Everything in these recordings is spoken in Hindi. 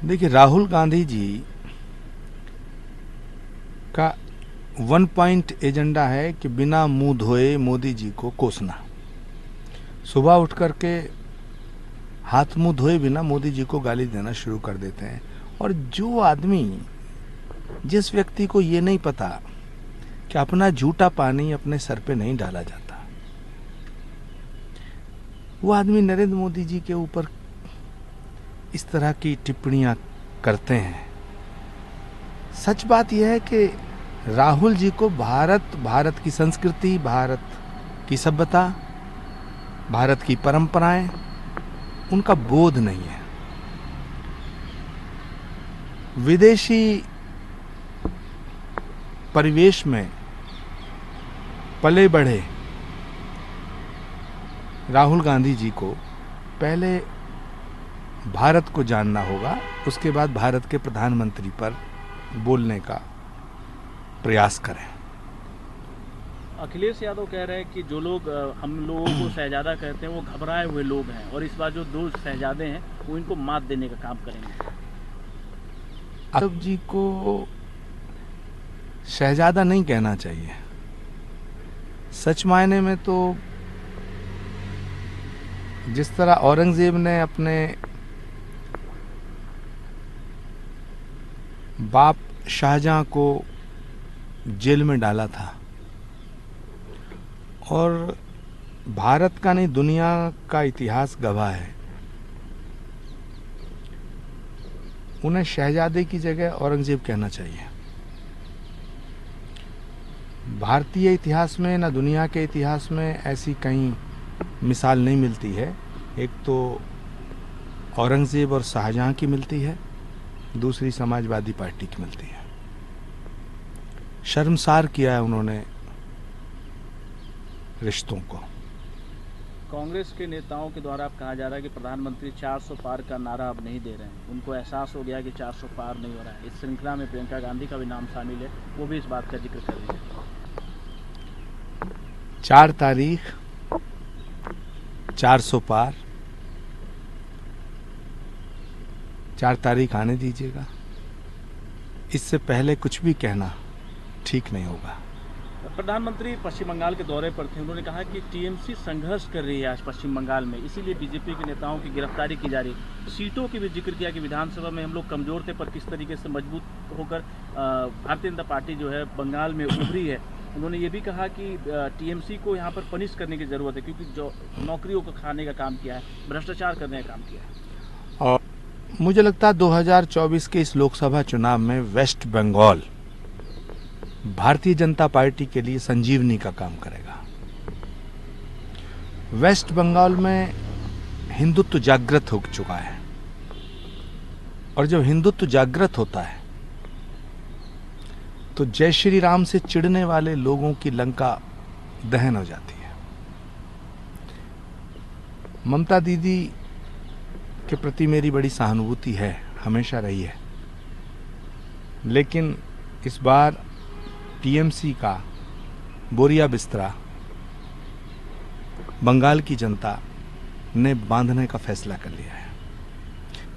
देखिए, राहुल गांधी जी का वन पॉइंट एजेंडा है कि बिना मुंह धोए मोदी जी को कोसना। सुबह उठ करके हाथ मुंह धोए बिना मोदी जी को गाली देना शुरू कर देते हैं। और जो आदमी, जिस व्यक्ति को ये नहीं पता कि अपना झूठा पानी अपने सर पे नहीं डाला जाता, वो आदमी नरेंद्र मोदी जी के ऊपर इस तरह की टिप्पणियां करते हैं। सच बात यह है कि राहुल जी को भारत की संस्कृति, भारत की सभ्यता, भारत की परंपराएं, उनका बोध नहीं है। विदेशी परिवेश में पले बढ़े राहुल गांधी जी को पहले भारत को जानना होगा, उसके बाद भारत के प्रधानमंत्री पर बोलने का प्रयास करें। अखिलेश यादव कह रहे हैं कि जो लोग हम लोगों को शहजादा कहते हैं वो घबराए हुए लोग हैं और इस बार जो 2 शहजादे हैं वो इनको मात देने का काम करेंगे। यादव जी को शहजादा नहीं कहना चाहिए। सच मायने में तो जिस तरह औरंगजेब ने अपने बाप शाहजहां को जेल में डाला था, और भारत का नहीं दुनिया का इतिहास गवाह है, उन्हें शहजादे की जगह औरंगजेब कहना चाहिए। भारतीय इतिहास में ना दुनिया के इतिहास में ऐसी कहीं मिसाल नहीं मिलती है। एक तो औरंगजेब और शाहजहां की मिलती है, दूसरी समाजवादी पार्टी की मिलती है। शर्मसार किया है उन्होंने रिश्तों को। कांग्रेस के नेताओं के द्वारा अब कहा जा रहा है कि प्रधानमंत्री 400 पार का नारा अब नहीं दे रहे हैं। उनको एहसास हो गया कि 400 पार नहीं हो रहा है। इस श्रृंखला में प्रियंका गांधी का भी नाम शामिल है, वो भी इस बात का जिक्र कर रही है। 4 तारीख 400 पार, 4 तारीख आने दीजिएगा। इससे पहले कुछ भी कहना ठीक नहीं होगा। प्रधानमंत्री पश्चिम बंगाल के दौरे पर थे। उन्होंने कहा कि टीएमसी संघर्ष कर रही है आज पश्चिम बंगाल में, इसीलिए बीजेपी के नेताओं की गिरफ्तारी की जा रही है। सीटों की भी जिक्र किया कि विधानसभा में हम लोग कमजोर थे, पर किस तरीके से मजबूत होकर भारतीय जनता पार्टी जो है बंगाल में उभरी है। उन्होंने ये भी कहा कि टीएमसी को यहाँ पर पनिश करने की ज़रूरत है, क्योंकि जो नौकरियों को खाने का काम किया है, भ्रष्टाचार करने का काम किया है। और मुझे लगता है 2024 के इस लोकसभा चुनाव में वेस्ट बंगाल भारतीय जनता पार्टी के लिए संजीवनी का काम करेगा। वेस्ट बंगाल में हिंदुत्व जागृत हो चुका है, और जब हिंदुत्व जागृत होता है तो जय श्री राम से चिढ़ने वाले लोगों की लंका दहन हो जाती है। ममता दीदी के प्रति मेरी बड़ी सहानुभूति है, हमेशा रही है, लेकिन इस बार टीएमसी का बोरिया बिस्तरा बंगाल की जनता ने बांधने का फैसला कर लिया है।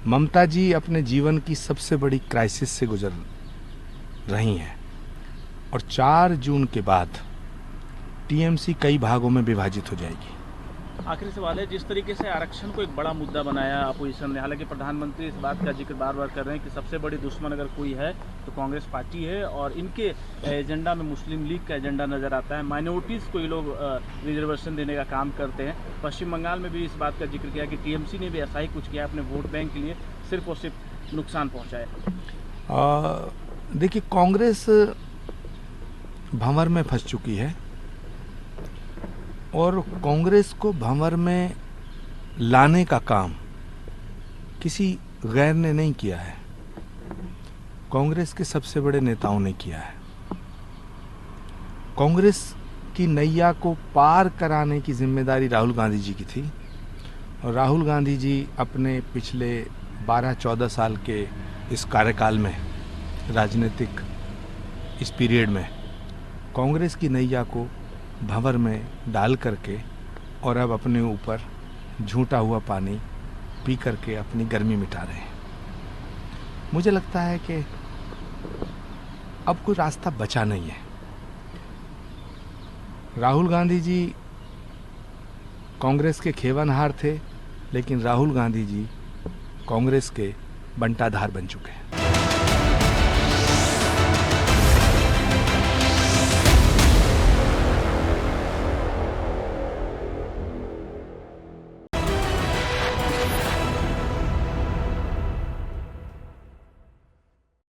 ममता जी अपने जीवन की सबसे बड़ी क्राइसिस से गुजर रही हैं, और 4 जून के बाद टीएमसी कई भागों में विभाजित हो जाएगी। आखिरी सवाल है, जिस तरीके से आरक्षण को एक बड़ा मुद्दा बनाया अपोजिशन ने, हालांकि प्रधानमंत्री इस बात का जिक्र बार बार कर रहे हैं कि सबसे बड़ी दुश्मन अगर कोई है तो कांग्रेस पार्टी है, और इनके एजेंडा में मुस्लिम लीग का एजेंडा नज़र आता है। माइनॉरिटीज़ को ये लोग रिजर्वेशन देने का काम करते हैं। पश्चिम बंगाल में भी इस बात का जिक्र किया कि टीएमसी ने भी ऐसा ही कुछ किया, अपने वोट बैंक के लिए सिर्फ और सिर्फ नुकसान पहुँचाया। देखिए, कांग्रेस भंवर में फंस चुकी है, और कांग्रेस को भंवर में लाने का काम किसी गैर ने नहीं किया है, कांग्रेस के सबसे बड़े नेताओं ने किया है। कांग्रेस की नैया को पार कराने की जिम्मेदारी राहुल गांधी जी की थी, और राहुल गांधी जी अपने पिछले 12-14 साल के इस कार्यकाल में, राजनीतिक इस पीरियड में, कांग्रेस की नैया को भंवर में डाल करके और अब अपने ऊपर झूठा हुआ पानी पी करके अपनी गर्मी मिटा रहे हैं। मुझे लगता है कि अब कोई रास्ता बचा नहीं है। राहुल गांधी जी कांग्रेस के खेवनहार थे, लेकिन राहुल गांधी जी कांग्रेस के बंटाधार बन चुके हैं।